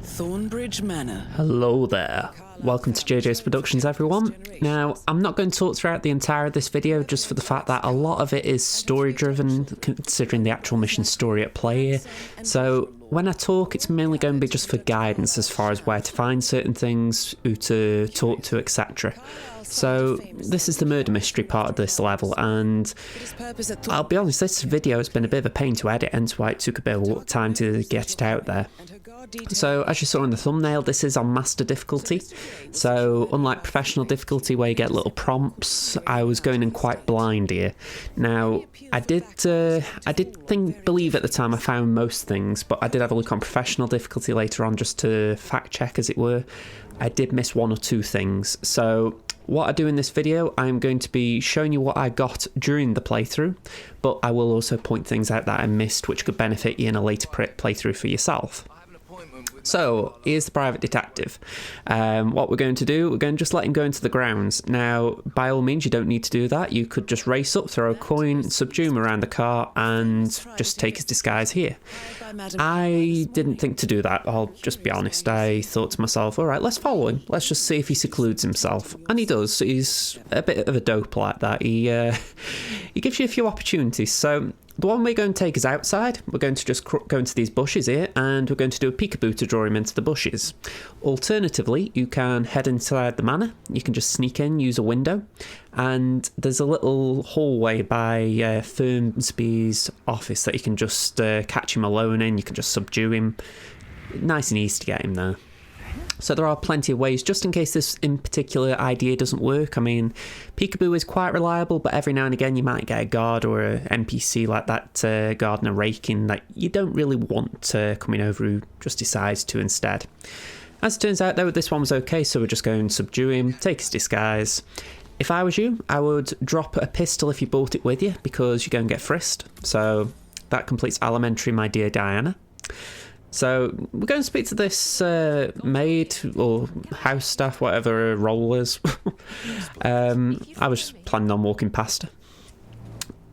Thornbridge Manor. Hello there. Welcome to JJ's Productions, everyone. Now, I'm not going to talk throughout the entire of this video just for the fact that a lot of it is story driven, considering the actual mission story at play here. So when I talk, it's mainly going to be just for guidance as far as where to find certain things, who to talk to, etc. So this is the murder mystery part of this level, and I'll be honest, this video has been a bit of a pain to edit, hence why it took a bit of time to get it out there. So as you saw in the thumbnail, this is on master difficulty. So unlike professional difficulty where you get little prompts, I was going in quite blind here. Now I did believe at the time I found most things, but I did have a look on professional difficulty later on just to fact check, as it were. I did miss one or two things. So what I do in this video, I'm going to be showing you what I got during the playthrough, but I will also point things out that I missed which could benefit you in a later playthrough for yourself. So, here's the private detective. What we're going to do, we're going to just let him go into the grounds. Now, by all means, you don't need to do that. You could just race up, throw a coin, subdue him around the car, and just take his disguise here. I didn't think to do that, I'll just be honest. I thought to myself, alright, let's follow him. Let's just see if he secludes himself. And he does. He's a bit of a dope like that. He gives you a few opportunities. So the one we're going to take is outside. We're going to just go into these bushes here, and we're going to do a peekaboo to draw him into the bushes. Alternatively, you can head inside the manor. You can just sneak in, use a window, and there's a little hallway by Thornbridge's office that you can just catch him alone in. You can just subdue him. Nice and easy to get him there. So there are plenty of ways, just in case this in particular idea doesn't work. I mean, peekaboo is quite reliable, but every now and again you might get a guard or an NPC like that gardener raking that you don't really want coming over, who just decides to instead. As it turns out though, this one was okay, so we're just going to subdue him, take his disguise. If I was you, I would drop a pistol if you brought it with you, because you're going to get frisked. So that completes elementary, my dear Diana. So we're going to speak to this maid or house staff, whatever her role is. I was just planning on walking past her.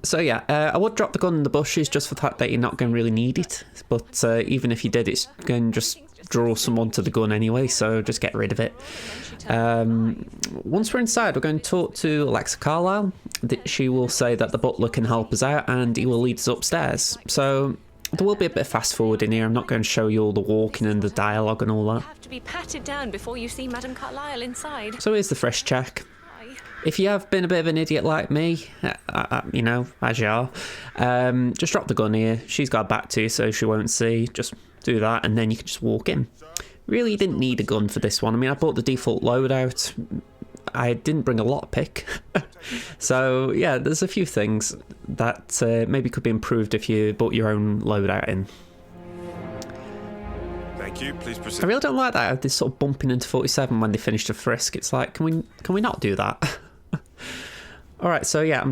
So yeah, I would drop the gun in the bushes just for the fact that you're not going to really need it. But even if you did, it's going to just draw someone to the gun anyway, so just get rid of it. Once we're inside, we're going to talk to Alexa Carlisle. She will say that the butler can help us out and he will lead us upstairs. So there will be a bit of fast forward in here. I'm not going to show you all the walking and the dialogue and all that. You have to be patted down before you see Madame Carlisle inside. So here's the fresh check. If you have been a bit of an idiot like me, you know, as you are, just drop the gun here. She's got her back to you, so she won't see. Just do that, and then you can just walk in. Really, you didn't need a gun for this one. I mean, I bought the default loadout. I didn't bring a lockpick. So, yeah, there's a few things that maybe could be improved if you bought your own loadout in. Thank you. Please proceed. I really don't like that, this sort of bumping into 47 when they finish the frisk. It's like, can we not do that? Alright, so yeah,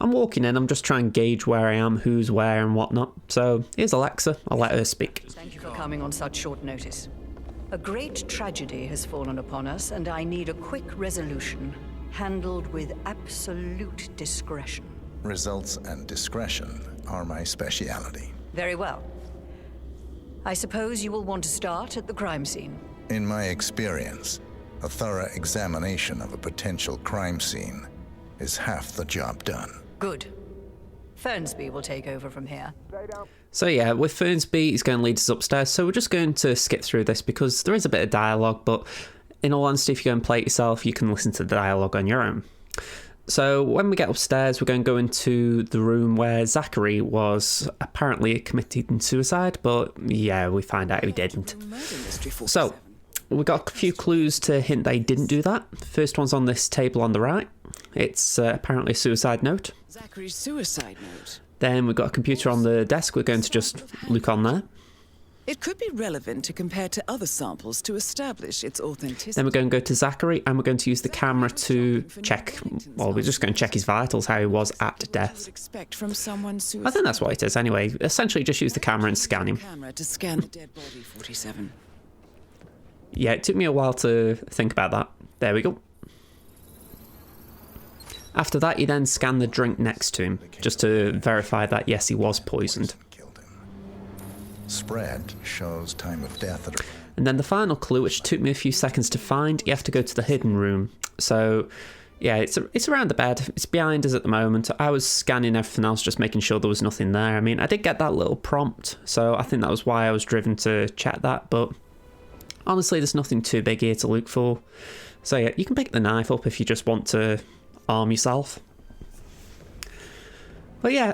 I'm walking in. I'm just trying to gauge where I am, who's where and whatnot. So, here's Alexa. I'll let her speak. Thank you for coming on such short notice. A great tragedy has fallen upon us, and I need a quick resolution, handled with absolute discretion. Results and discretion are my speciality. Very well. I suppose you will want to start at the crime scene. In my experience, a thorough examination of a potential crime scene is half the job done. Good. Fernsby will take over from here. So yeah, with Fernsby, he's going to lead us upstairs, so we're just going to skip through this because there is a bit of dialogue, but in all honesty, if you go and play it yourself, you can listen to the dialogue on your own. So when we get upstairs, we're going to go into the room where Zachary was apparently committing suicide, but yeah, we find out he didn't. So we got a few clues to hint that he didn't do that. The first one's on this table on the right. It's apparently a suicide note. Zachary's suicide note. Then we've got a computer on the desk. We're going to just look on there. It could be relevant to compare to other samples to establish its authenticity. Then we're going to go to Zachary, and we're going to use the camera to check, well, we're just going to check his vitals, how he was at death. I think that's what it is anyway. Essentially just use the camera and scan him. To scan the dead body, 47. Yeah, it took me a while to think about that. There we go. After that, you then scan the drink next to him, just to verify that, yes, he was poisoned. spread shows time of death at... And then the final clue, which took me a few seconds to find, you have to go to the hidden room. So, yeah, it's around the bed. It's behind us at the moment. I was scanning everything else, just making sure there was nothing there. I mean, I did get that little prompt, so I think that was why I was driven to check that. But honestly, there's nothing too big here to look for. So, yeah, you can pick the knife up if you just want to arm yourself. But yeah,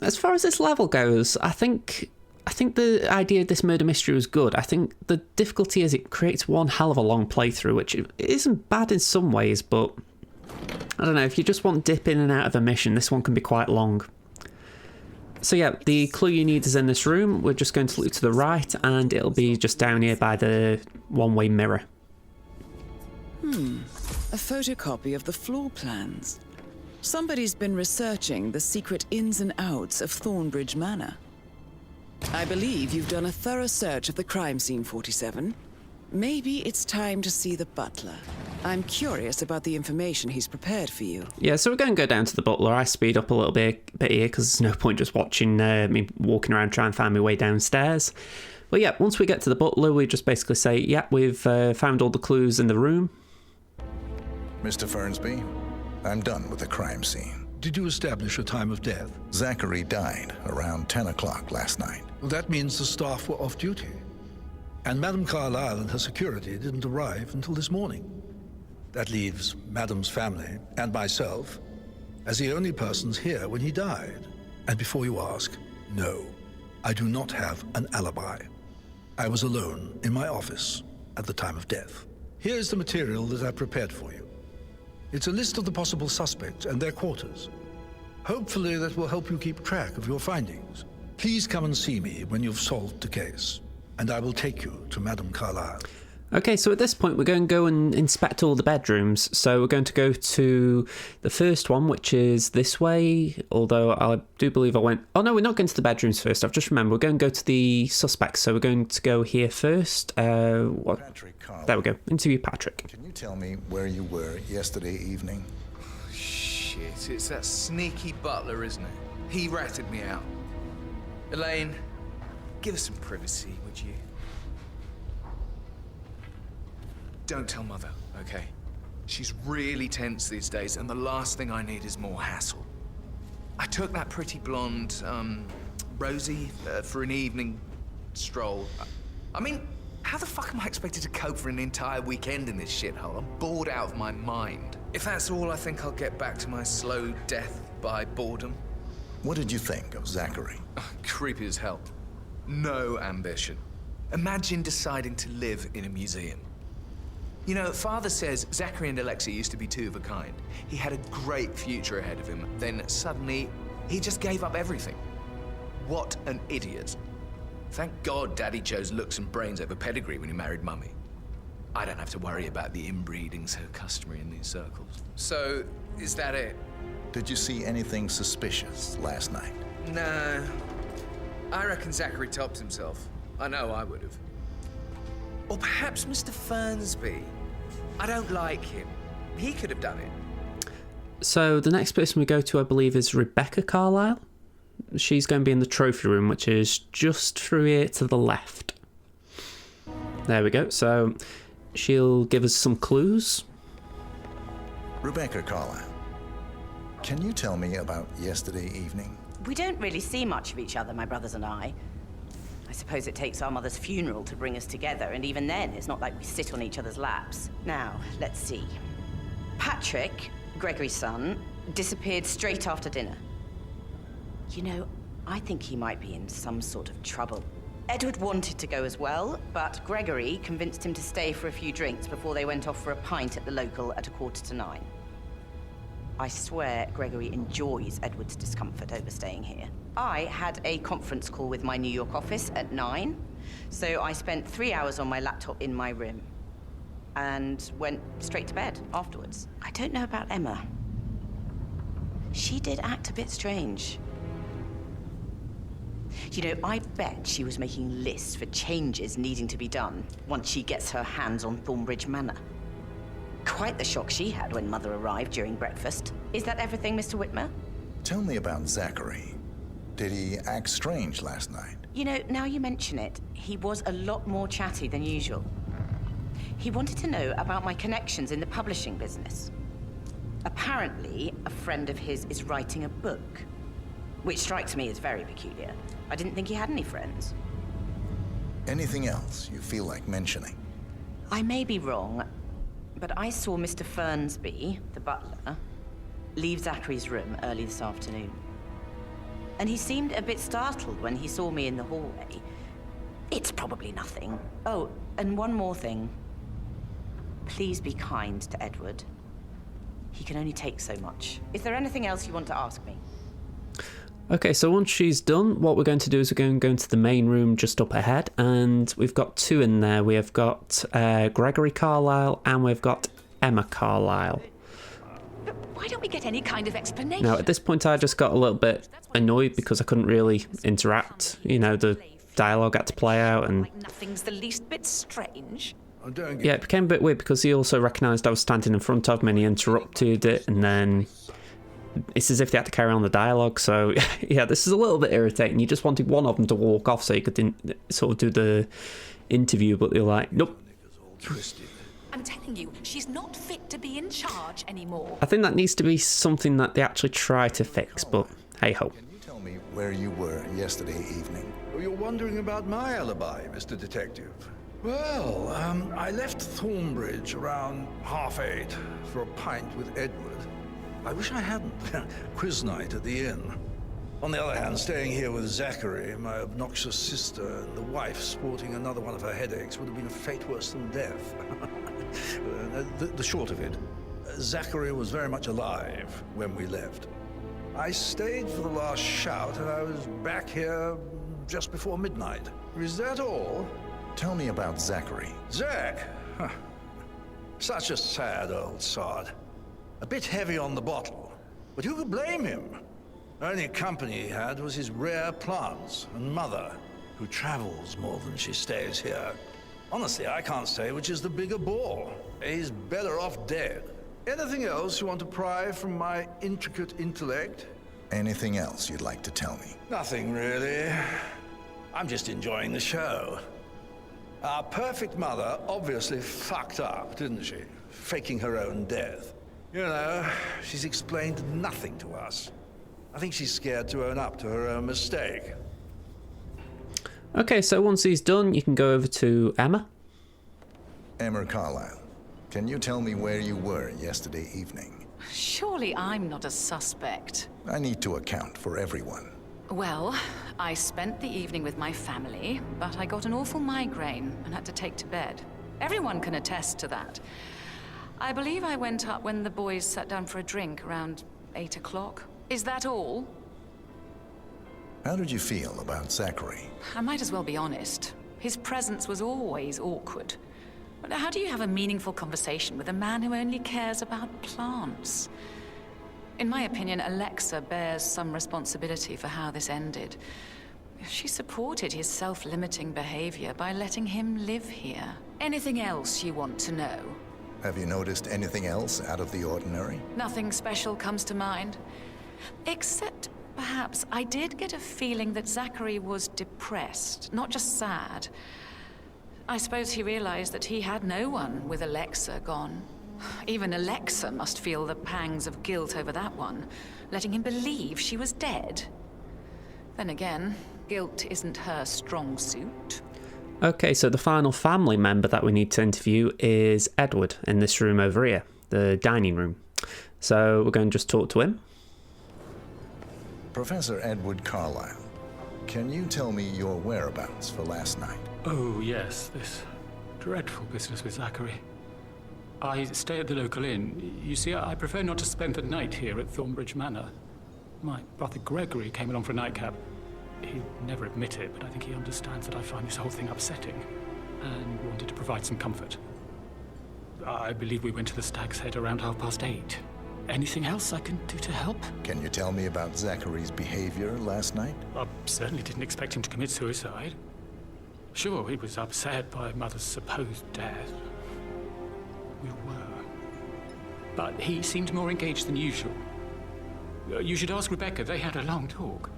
as far as this level goes, I think the idea of this murder mystery was good. I think the difficulty is it creates one hell of a long playthrough, which isn't bad in some ways, but I don't know, if you just want dip in and out of a mission, this one can be quite long. So yeah, the clue you need is in this room. We're just going to look to the right, and it'll be just down here by the one-way mirror. A photocopy of the floor plans. Somebody's been researching the secret ins and outs of Thornbridge Manor. I believe you've done a thorough search of the crime scene, 47. Maybe it's time to see the butler. I'm curious about the information he's prepared for you. Yeah, so we're going to go down to the butler. I speed up a little bit here because there's no point just watching me walking around trying to find my way downstairs. But yeah, once we get to the butler, we just basically say, yeah, we've found all the clues in the room. Mr. Fernsby, I'm done with the crime scene. Did you establish a time of death? Zachary died around 10 o'clock last night. Well, that means the staff were off duty. And Madame Carlisle and her security didn't arrive until this morning. That leaves Madame's family and myself as the only persons here when he died. And before you ask, no, I do not have an alibi. I was alone in my office at the time of death. Here's the material that I prepared for you. It's a list of the possible suspects and their quarters. Hopefully that will help you keep track of your findings. Please come and see me when you've solved the case, and I will take you to Madame Carlisle. Okay, so at this point we're going to go and inspect all the bedrooms. So we're going to go to the first one, which is this way, although I do believe I went... Oh no, we're not going to the bedrooms first. I've just remembered we're going to go to the suspects. So we're going to go here first. Patrick Carlisle. There we go. Interview Patrick. Can you tell me where you were yesterday evening? Shit, it's that sneaky butler, isn't it? He ratted me out. Elaine, give us some privacy, would you? Don't tell Mother, okay? She's really tense these days, and the last thing I need is more hassle. I took that pretty blonde, Rosie, for an evening stroll. I mean, how the fuck am I expected to cope for an entire weekend in this shithole? I'm bored out of my mind. If that's all, I think I'll get back to my slow death by boredom. What did you think of Zachary? Creepy as hell. No ambition. Imagine deciding to live in a museum. You know, Father says Zachary and Alexa used to be two of a kind. He had a great future ahead of him. Then suddenly, he just gave up everything. What an idiot. Thank God Daddy chose looks and brains over pedigree when he married Mummy. I don't have to worry about the inbreeding so customary in these circles. So, is that it? Did you see anything suspicious last night? No. I reckon Zachary topped himself. I know I would have. Or perhaps Mr. Fernsby. I don't like him. He could have done it. So the next person we go to, I believe, is Rebecca Carlisle. She's going to be in the trophy room, which is just through here to the left. There we go. So she'll give us some clues. Rebecca Carlisle, can you tell me about yesterday evening? We don't really see much of each other, my brothers and I. I suppose it takes our mother's funeral to bring us together, and even then, it's not like we sit on each other's laps. Now, let's see. Patrick, Gregory's son, disappeared straight after dinner. You know, I think he might be in some sort of trouble. Edward wanted to go as well, but Gregory convinced him to stay for a few drinks before they went off for a pint at the local at 9:15. I swear Gregory enjoys Edward's discomfort over staying here. I had a conference call with my New York office at 9, so I spent 3 hours on my laptop in my room and went straight to bed afterwards. I don't know about Emma. She did act a bit strange. You know, I bet she was making lists for changes needing to be done once she gets her hands on Thornbridge Manor. Quite the shock she had when Mother arrived during breakfast. Is that everything, Mr. Witmer? Tell me about Zachary. Did he act strange last night? You know, now you mention it, he was a lot more chatty than usual. He wanted to know about my connections in the publishing business. Apparently, a friend of his is writing a book, which strikes me as very peculiar. I didn't think he had any friends. Anything else you feel like mentioning? I may be wrong, but I saw Mr. Fernsby, the butler, leave Zachary's room early this afternoon. And he seemed a bit startled when he saw me in the hallway. It's probably nothing. Oh, and one more thing. Please be kind to Edward. He can only take so much. Is there anything else you want to ask me? Okay, so once she's done, what we're going to do is we're going to go into the main room just up ahead, and we've got two in there. We have got Gregory Carlisle and we've got Emma Carlisle. But why don't we get any kind of explanation? Now, at this point, I just got a little bit annoyed because I couldn't really interact. You know, the dialogue had to play out, and Like nothing's the least bit strange. yeah, it became a bit weird because he also recognised I was standing in front of him and he interrupted it, and then it's as if they had to carry on the dialogue. So yeah, this is a little bit irritating. You just wanted one of them to walk off so you could sort of do the interview, but they're like, nope. I'm telling you, she's not fit to be in charge anymore. I think that needs to be something that they actually try to fix, but hey ho. Can you tell me where you were yesterday evening? You're wondering about my alibi, Mr. Detective. Well, I left Thornbridge around 8:30 for a pint with Edward. I wish I hadn't. Quiz night at the inn. On the other hand, staying here with Zachary, my obnoxious sister, and the wife sporting another one of her headaches would have been a fate worse than death. The short of it, Zachary was very much alive when we left. I stayed for the last shout, and I was back here just before midnight. Is that all? Tell me about Zachary. Zach? Huh. Such a sad old sod. A bit heavy on the bottle, but who could blame him? The only company he had was his rare plants and mother, who travels more than she stays here. Honestly, I can't say which is the bigger ball. He's better off dead. Anything else you want to pry from my intricate intellect? Anything else you'd like to tell me? Nothing, really. I'm just enjoying the show. Our perfect mother obviously fucked up, didn't she? Faking her own death. You know, she's explained nothing to us. I think she's scared to own up to her own mistake. Okay, so once he's done, you can go over to Emma. Emma Carlisle, can you tell me where you were yesterday evening? Surely I'm not a suspect. I need to account for everyone. Well, I spent the evening with my family, but I got an awful migraine and had to take to bed. Everyone can attest to that. I believe I went up when the boys sat down for a drink around 8 o'clock. Is that all? How did you feel about Zachary? I might as well be honest. His presence was always awkward. But how do you have a meaningful conversation with a man who only cares about plants? In my opinion, Alexa bears some responsibility for how this ended. She supported his self-limiting behavior by letting him live here. Anything else you want to know? Have you noticed anything else out of the ordinary? Nothing special comes to mind. Except, perhaps, I did get a feeling that Zachary was depressed, not just sad. I suppose he realized that he had no one with Alexa gone. Even Alexa must feel the pangs of guilt over that one, letting him believe she was dead. Then again, guilt isn't her strong suit. Okay, so the final family member that we need to interview is Edward in this room over here, the dining room. So we're going to just talk to him. Professor Edward Carlisle, can you tell me your whereabouts for last night? Oh, yes, this dreadful business with Zachary. I stay at the local inn. You see, I prefer not to spend the night here at Thornbridge Manor. My brother Gregory came along for a nightcap. He'd never admit it, but I think he understands that I find this whole thing upsetting and wanted to provide some comfort. I believe we went to the Stag's Head around 8:30. Anything else I can do to help? Can you tell me about Zachary's behavior last night? I certainly didn't expect him to commit suicide. Sure, he was upset by Mother's supposed death. We were. But he seemed more engaged than usual. You should ask Rebecca. They had a long talk.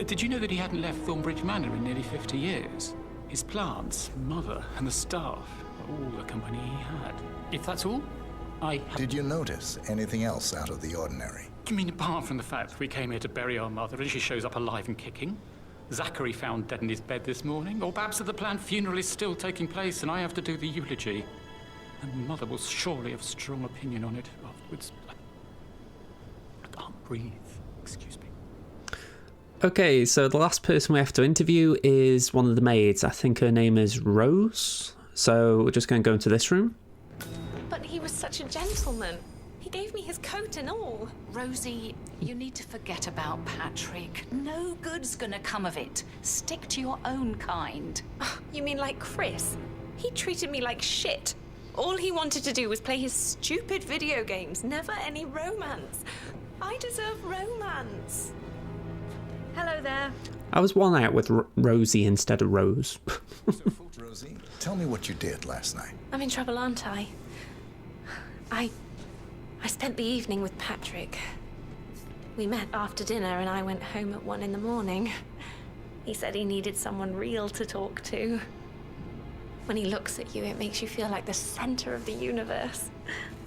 Did you know that he hadn't left Thornbridge Manor in nearly 50 years? His plants, mother, and the staff, all the company he had. If that's all, Did you notice anything else out of the ordinary? You mean apart from the fact that we came here to bury our mother and she shows up alive and kicking? Zachary found dead in his bed this morning? Or perhaps that the planned funeral is still taking place and I have to do the eulogy? And mother will surely have a strong opinion on it afterwards. I can't breathe. Excuse me. Okay, so the last person we have to interview is one of the maids. I think her name is Rose. So we're just going to go into this room. But he was such a gentleman. He gave me his coat and all. Rosie, you need to forget about Patrick. No good's gonna come of it. Stick to your own kind. You mean like Chris? He treated me like shit. All he wanted to do was play his stupid video games, never any romance. I deserve romance. Hello there. I was one out with Rosie instead of Rose. Rosie, tell me what you did last night. I'm in trouble, aren't I? I spent the evening with Patrick. We met after dinner and I went home at 1 in the morning. He said he needed someone real to talk to. When he looks at you, it makes you feel like the center of the universe.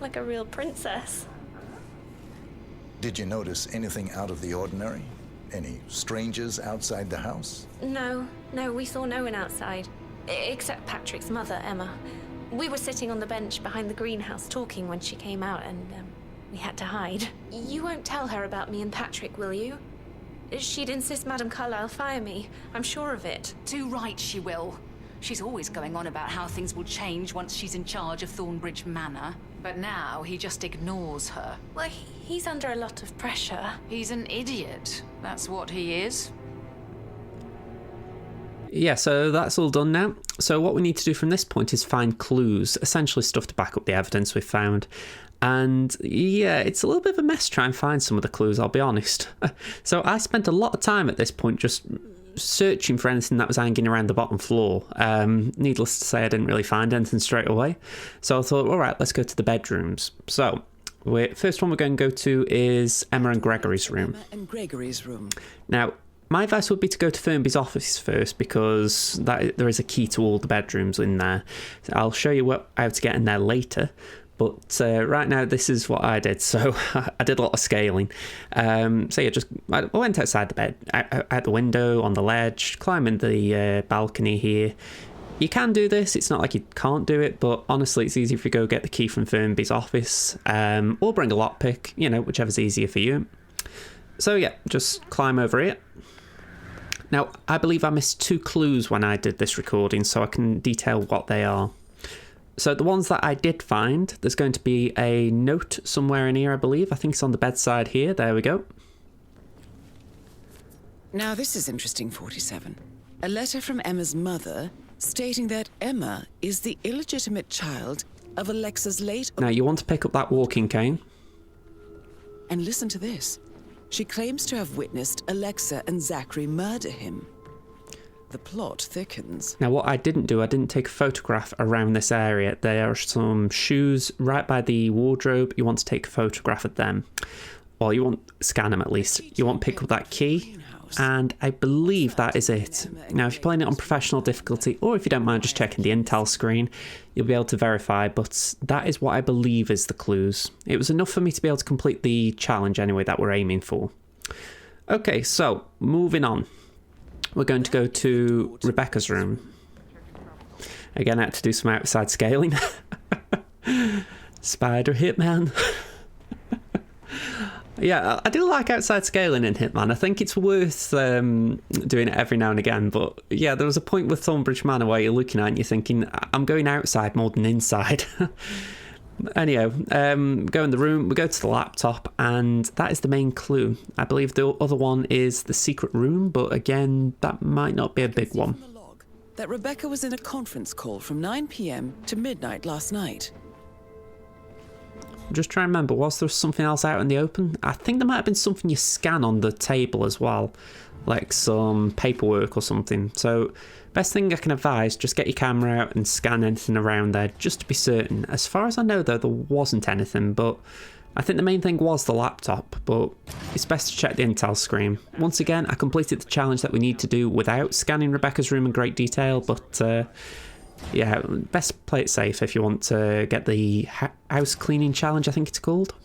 Like a real princess. Did you notice anything out of the ordinary? Any strangers outside the house? No, we saw no one outside. Except Patrick's mother, Emma. We were sitting on the bench behind the greenhouse talking when she came out and we had to hide. You won't tell her about me and Patrick, will you? She'd insist Madame Carlisle fire me. I'm sure of it. Too right she will. She's always going on about how things will change once she's in charge of Thornbridge Manor. But now he just ignores her. Well, he's under a lot of pressure. He's an idiot. That's what he is. Yeah, so that's all done now. So what we need to do from this point is find clues, essentially stuff to back up the evidence we've found. And yeah, it's a little bit of a mess trying to find some of the clues, I'll be honest. So I spent a lot of time at this point just searching for anything that was hanging around the bottom floor. Needless to say, I didn't really find anything straight away. So I thought, all right, let's go to the bedrooms. So first one we're going to go to is Emma and Gregory's room. Emma and Gregory's room. Now, my advice would be to go to Fernby's office first because there is a key to all the bedrooms in there. So I'll show you how to get in there later. But right now, this is what I did. So I did a lot of scaling. So yeah, I went outside the bed, out the window, on the ledge, climbing the balcony here. You can do this. It's not like you can't do it, but honestly, it's easy if you go get the key from Fernby's office or bring a lockpick, whichever's easier for you. So yeah, just climb over here. Now, I believe I missed 2 clues when I did this recording, so I can detail what they are. So the ones that I did find, there's going to be a note somewhere in here, I believe. I think it's on the bedside here. There we go. Now this is interesting, 47. A letter from Emma's mother stating that Emma is the illegitimate child of Alexa's late... Now you want to pick up that walking cane. And listen to this. She claims to have witnessed Alexa and Zachary murder him. The plot thickens. Now what I didn't take a photograph around this area. There are some shoes right by the wardrobe. You want to take a photograph of them. Or you want to scan them at least. You want to pick up that key. And I believe that is it. Now if you're playing it on professional difficulty, or if you don't mind just checking the intel screen, you'll be able to verify, but that is what I believe is the clues. It was enough for me to be able to complete the challenge anyway that we're aiming for. Okay, so moving on. We're going to go to Rebecca's room. Again, I had to do some outside scaling. Spider Hitman. Yeah, I do like outside scaling in Hitman. I think it's worth doing it every now and again. But yeah, there was a point with Thornbridge Manor where you're looking at it and you're thinking, I'm going outside more than inside. Anyhow, go in the room, we go to the laptop, and that is the main clue. I believe the other one is the secret room, but again, that might not be a big one. That Rebecca was in a conference call from 9 p.m. to midnight last night. Just try and remember, was there something else out in the open? I think there might have been something you scan on the table as well, like some paperwork or something. So best thing I can advise, just get your camera out and scan anything around there just to be certain. As far as I know though, there wasn't anything, but I think the main thing was the laptop, but it's best to check the intel screen. Once again, I completed the challenge that we need to do without scanning Rebecca's room in great detail, but yeah, best play it safe if you want to get the house cleaning challenge, I think it's called.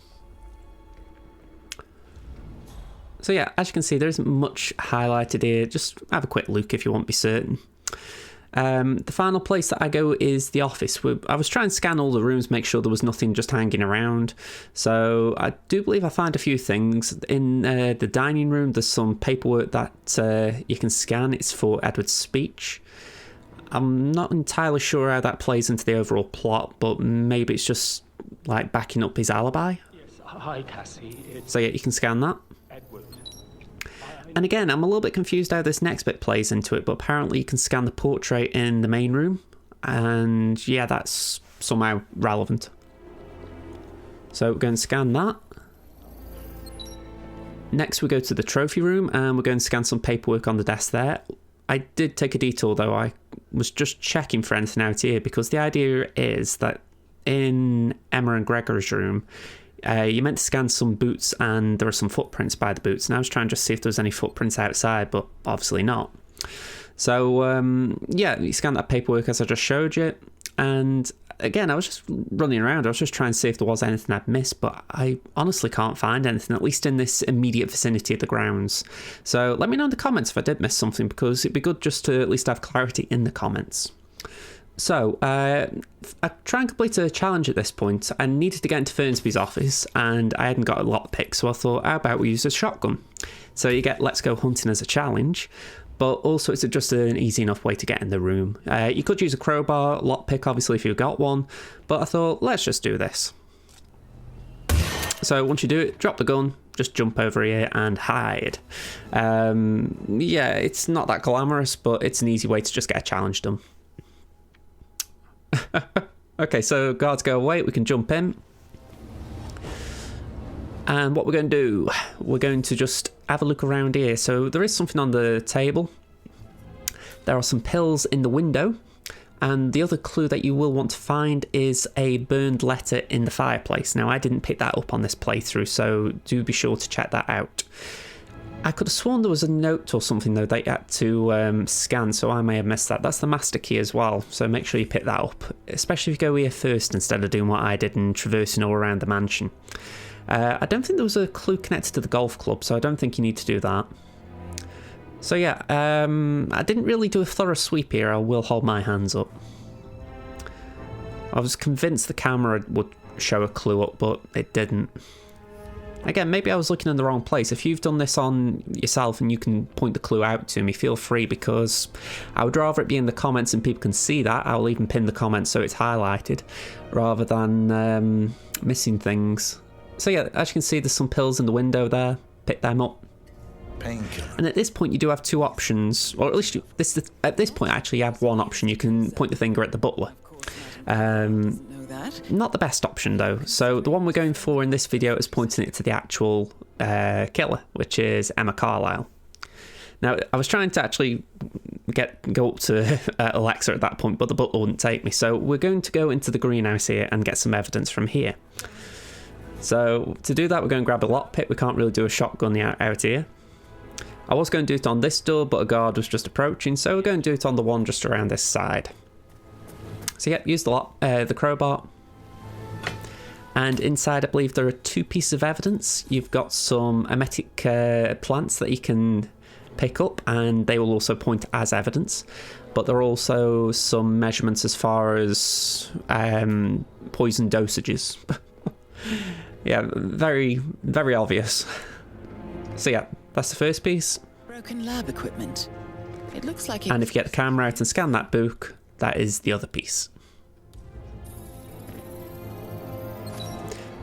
So yeah, as you can see, there isn't much highlighted here. Just have a quick look if you want to be certain. The final place that I go is the office. I was trying to scan all the rooms, make sure there was nothing just hanging around. So I do believe I found a few things. In the dining room, there's some paperwork that you can scan. It's for Edward's speech. I'm not entirely sure how that plays into the overall plot, but maybe it's just like backing up his alibi. Yes, hi Cassie. So yeah, you can scan that. Edward. And again, I'm a little bit confused how this next bit plays into it, but apparently you can scan the portrait in the main room, and yeah, that's somehow relevant. So we're going to scan that. Next we go to the trophy room, and we're going to scan some paperwork on the desk there. I did take a detour though, I was just checking for anything out here, because the idea is that in Emma and Gregory's room, you meant to scan some boots and there are some footprints by the boots, and I was trying to just see if there was any footprints outside, but obviously not. So yeah, you scan that paperwork as I just showed you, and again, I was just running around, I was just trying to see if there was anything I'd missed, but I honestly can't find anything, at least in this immediate vicinity of the grounds. So let me know in the comments if I did miss something, because it'd be good just to at least have clarity in the comments. So, I try and complete a challenge at this point. I needed to get into Fernsby's office, and I hadn't got a lockpick, so I thought, how about we use a shotgun? So you get Let's Go Hunting as a challenge, but also it's just an easy enough way to get in the room. You could use a crowbar, lockpick obviously if you've got one, but I thought, let's just do this. So once you do it, drop the gun, just jump over here and hide. Yeah, it's not that glamorous, but it's an easy way to just get a challenge done. Okay, so guards go away, we can jump in. And what we're going to do, we're going to just have a look around here. So there is something on the table. There are some pills in the window. And the other clue that you will want to find is a burned letter in the fireplace. Now, I didn't pick that up on this playthrough, so do be sure to check that out. I could have sworn there was a note or something though that you had to scan, so I may have missed that. That's the master key as well, so make sure you pick that up, especially if you go here first instead of doing what I did and traversing all around the mansion. I don't think there was a clue connected to the golf club, so I don't think you need to do that. So yeah, I didn't really do a thorough sweep here, I will hold my hands up. I was convinced the camera would show a clue up, but it didn't. Again, maybe I was looking in the wrong place. If you've done this on yourself and you can point the clue out to me, feel free, because I would rather it be in the comments and people can see that. I'll even pin the comments so it's highlighted, rather than missing things. So yeah, as you can see, there's some pills in the window there. Pick them up. Painkiller. And at this point, you do have two options, or at least at this point, actually, you have one option. You can point the finger at the butler. Not the best option though, so the one we're going for in this video is pointing it to the actual killer, which is Emma Carlisle. Now, I was trying to actually go up to Alexa at that point, but the butler wouldn't take me, so we're going to go into the greenhouse here and get some evidence from here. So to do that, we're going to grab a lockpick. We can't really do a shotgun out here. I was going to do it on this door, but a guard was just approaching, so we're going to do it on the one just around this side. So yeah, use the crowbar. And inside, I believe there are two pieces of evidence. You've got some emetic plants that you can pick up, and they will also point as evidence. But there are also some measurements as far as poison dosages. Yeah, very, very obvious. So yeah, that's the first piece. Broken lab equipment. It looks like it. And if you get the camera out and scan that book, that is the other piece.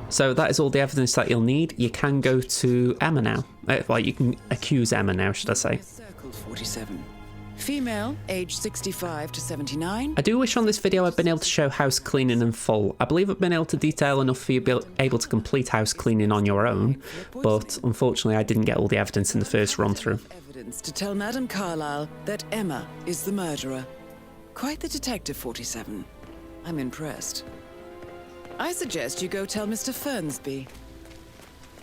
So that is all the evidence that you'll need. You can go to Emma now. Well, you can accuse Emma now, should I say. Circle 47. Female, age 65 to 79. I do wish on this video I'd been able to show house cleaning in full. I believe I've been able to detail enough for you to be able to complete house cleaning on your own, but unfortunately I didn't get all the evidence in the first run through. Evidence to tell Madame Carlisle that Emma is the murderer. Quite the detective, 47. I'm impressed. I suggest you go tell Mr. Fernsby.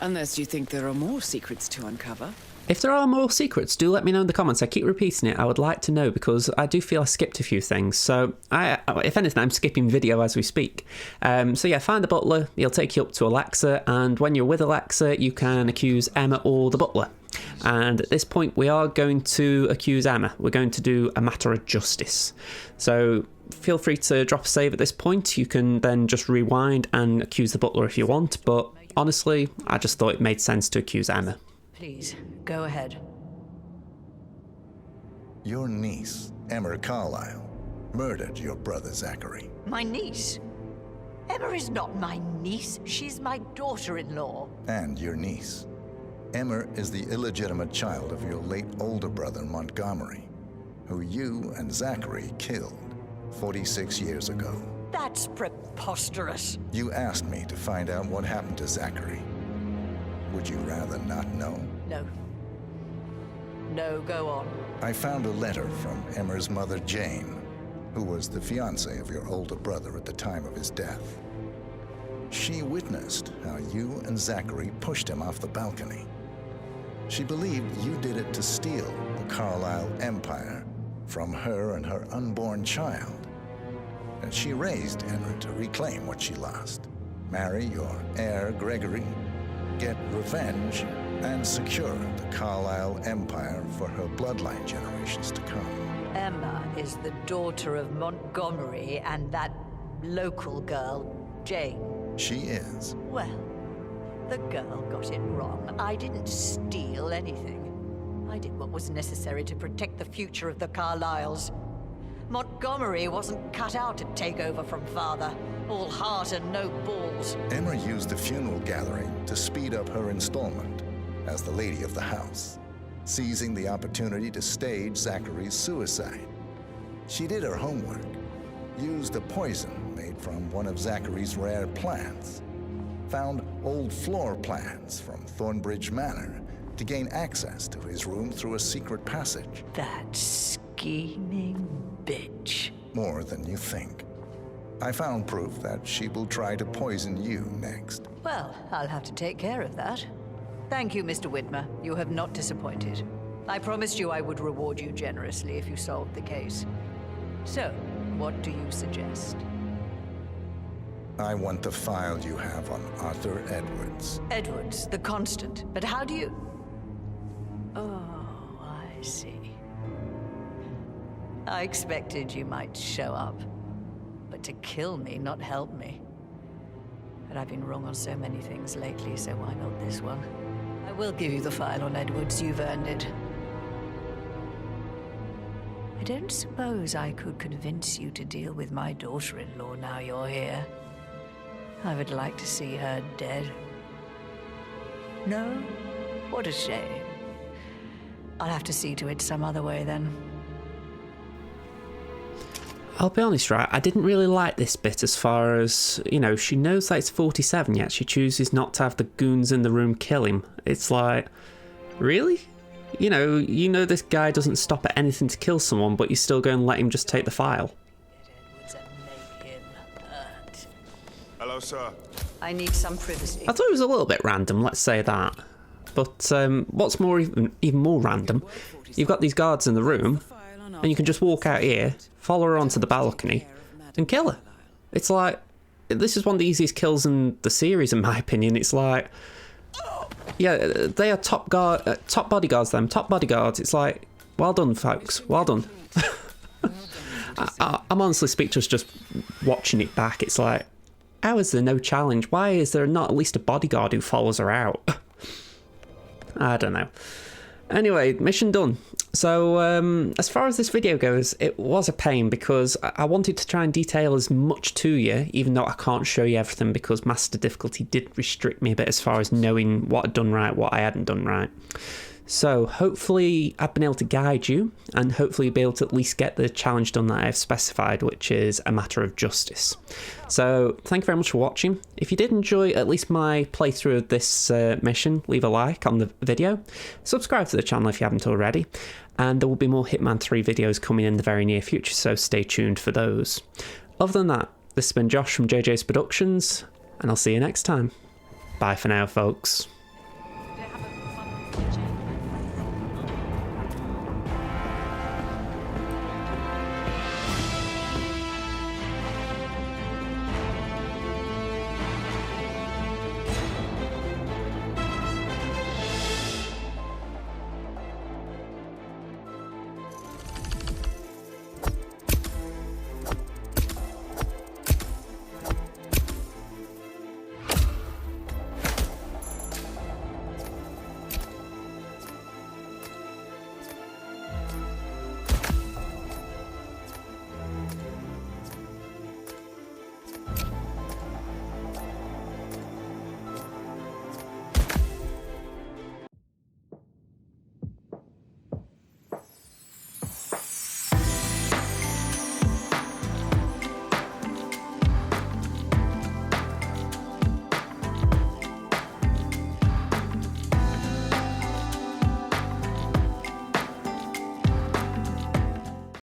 Unless you think there are more secrets to uncover. If there are more secrets, do let me know in the comments. I keep repeating it. I would like to know because I do feel I skipped a few things. So, if anything, I'm skipping video as we speak. So yeah, find the butler. He'll take you up to Alexa. And when you're with Alexa, you can accuse Emma or the butler. And at this point, we are going to accuse Emma. We're going to do a matter of justice. So feel free to drop a save at this point. You can then just rewind and accuse the butler if you want. But honestly, I just thought it made sense to accuse Emma. Please, go ahead. Your niece, Emma Carlisle, murdered your brother Zachary. My niece? Emma is not my niece. She's my daughter-in-law. And your niece. Emma is the illegitimate child of your late older brother Montgomery, who you and Zachary killed 46 years ago. That's preposterous. You asked me to find out what happened to Zachary. Would you rather not know? No. No, go on. I found a letter from Emma's mother, Jane, who was the fiancée of your older brother at the time of his death. She witnessed how you and Zachary pushed him off the balcony. She believed you did it to steal the Carlisle empire from her and her unborn child. And she raised Emma to reclaim what she lost. Marry your heir, Gregory, get revenge, and secure the Carlisle empire for her bloodline generations to come. Emma is the daughter of Montgomery and that local girl, Jane. She is. Well, the girl got it wrong. I didn't steal anything. I did what was necessary to protect the future of the Carlisles. Montgomery wasn't cut out to take over from father. All heart and no balls. Emma used the funeral gathering to speed up her installment as the lady of the house, seizing the opportunity to stage Zachary's suicide. She did her homework, used a poison made from one of Zachary's rare plants, found old floor plans from Thornbridge Manor to gain access to his room through a secret passage. That scheming bitch. More than you think. I found proof that she will try to poison you next. Well, I'll have to take care of that. Thank you, Mr. Witmer. You have not disappointed. I promised you I would reward you generously if you solved the case. So, what do you suggest? I want the file you have on Arthur Edwards. Edwards, the Constant. But how do you... Oh, I see. I expected you might show up. But to kill me, not help me. But I've been wrong on so many things lately, so why not this one? I will give you the file on Edwards. You've earned it. I don't suppose I could convince you to deal with my daughter-in-law now you're here. I would like to see her dead. No? What a shame. I'll have to see to it some other way then. I'll be honest, right, I didn't really like this bit as far as, you know, she knows that it's 47, yet she chooses not to have the goons in the room kill him. It's like, really? You know this guy doesn't stop at anything to kill someone, but you still go and let him just take the file. Hello, sir. I need some privacy. I thought it was a little bit random, let's say that. But what's more, even more random, you've got these guards in the room, and you can just walk out here, follow her onto the balcony, and kill her. It's like, this is one of the easiest kills in the series, in my opinion. It's like, yeah, they are top bodyguards, them, top bodyguards. It's like, well done, folks, well done. I'm honestly speechless just watching it back. It's like, how is there no challenge? Why is there not at least a bodyguard who follows her out? I don't know. Anyway, mission done. So, as far as this video goes, it was a pain because I wanted to try and detail as much to you, even though I can't show you everything because Master Difficulty did restrict me a bit as far as knowing what I'd done right, what I hadn't done right. So hopefully I've been able to guide you, and hopefully be able to at least get the challenge done that I've specified, which is a matter of justice. So thank you very much for watching. If you did enjoy at least my playthrough of this mission, leave a like on the video, subscribe to the channel if you haven't already, and there will be more Hitman 3 videos coming in the very near future, so stay tuned for those. Other than that, this has been Josh from JJ's Productions, and I'll see you next time. Bye for now, folks.